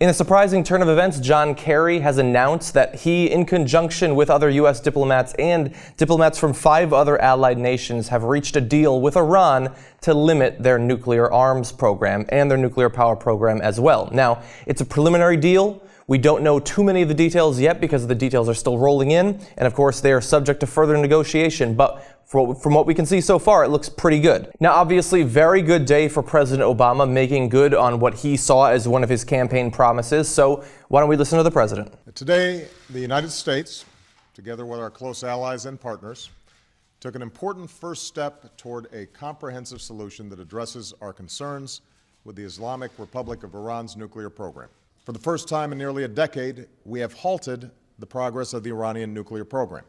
In a surprising turn of events, John Kerry has announced that he, in conjunction with other U.S. diplomats and diplomats from 5 other allied nations, have reached a deal with Iran to limit their nuclear arms program and their nuclear power program as well. Now, it's a preliminary deal. We don't know too many of the details yet because the details are still rolling in, and of course they are subject to further negotiation, but from what we can see so far, it looks pretty good. Now, obviously, very good day for President Obama, making good on what he saw as one of his campaign promises. So why don't we listen to the president? Today, the United States, together with our close allies and partners, took an important first step toward a comprehensive solution that addresses our concerns with the Islamic Republic of Iran's nuclear program. For the first time in nearly a decade, we have halted the progress of the Iranian nuclear program,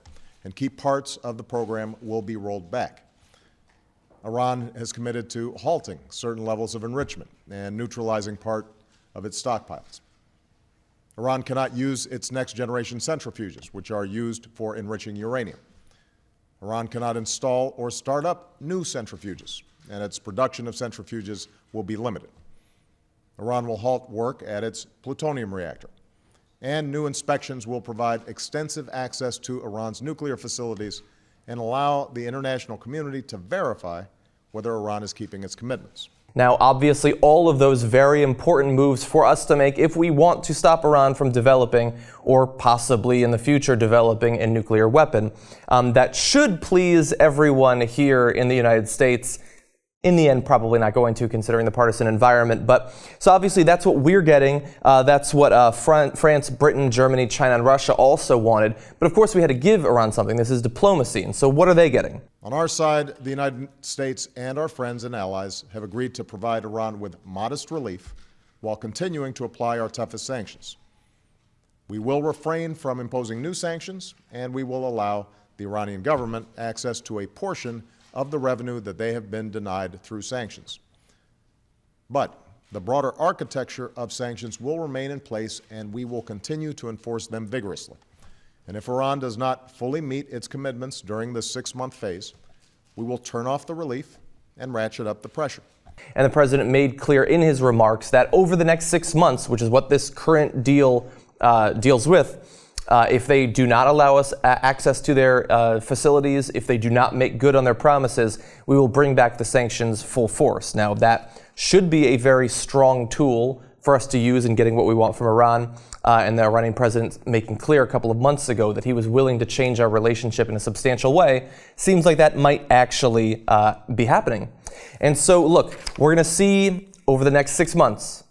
and key parts of the program will be rolled back. Iran has committed to halting certain levels of enrichment and neutralizing part of its stockpiles. Iran cannot use its next-generation centrifuges, which are used for enriching uranium. Iran cannot install or start up new centrifuges, and its production of centrifuges will be limited. Iran will halt work at its plutonium reactor, and new inspections will provide extensive access to Iran's nuclear facilities and allow the international community to verify whether Iran is keeping its commitments. Now, obviously, all of those very important moves for us to make if we want to stop Iran from developing, or possibly in the future developing, a nuclear weapon. That should please everyone here in the United States. In the end, probably not going to, considering the partisan environment. But so obviously that's what we're getting. That's what France, Britain, Germany, China, and Russia also wanted. But of course, we had to give Iran something. This is diplomacy. And so what are they getting? On our side, the United States and our friends and allies have agreed to provide Iran with modest relief while continuing to apply our toughest sanctions. We will refrain from imposing new sanctions, and we will allow the Iranian government access to a portion of the revenue that they have been denied through sanctions. But the broader architecture of sanctions will remain in place, and we will continue to enforce them vigorously. And if Iran does not fully meet its commitments during this 6-month phase, we will turn off the relief and ratchet up the pressure. And the president made clear in his remarks that over the next 6 months, which is what this current deal deals with, if they do not allow us access to their facilities, if they do not make good on their promises, we will bring back the sanctions full force. Now, that should be a very strong tool for us to use in getting what we want from Iran. And the Iranian president making clear a couple of months ago that he was willing to change our relationship in a substantial way. Seems like that might actually be happening. And so, look, we're going to see over the next 6 months,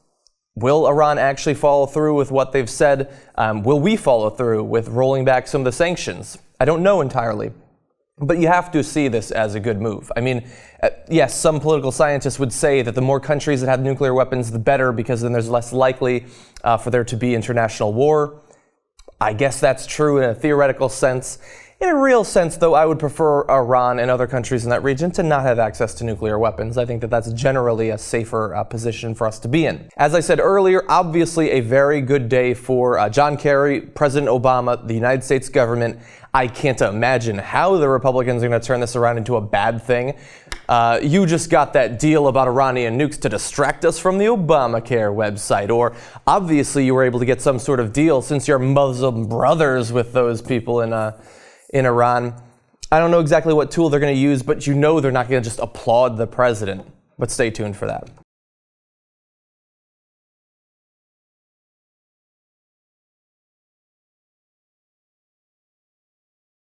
will Iran actually follow through with what they've said? Will we follow through with rolling back some of the sanctions? I don't know entirely, but you have to see this as a good move. I mean, yes, some political scientists would say that the more countries that have nuclear weapons, the better, because then there's less likely for there to be international war. I guess that's true in a theoretical sense. In a real sense, though, I would prefer Iran and other countries in that region to not have access to nuclear weapons. I think that that's generally a safer position for us to be in. As I said earlier, obviously a very good day for John Kerry, President Obama, the United States government. I can't imagine how the Republicans are going to turn this around into a bad thing. You just got that deal about Iranian nukes to distract us from the Obamacare website. Or obviously you were able to get some sort of deal since you're Muslim brothers with those people in Iran. I don't know exactly what tool they're going to use, but you know they're not going to just applaud the president. But stay tuned for that.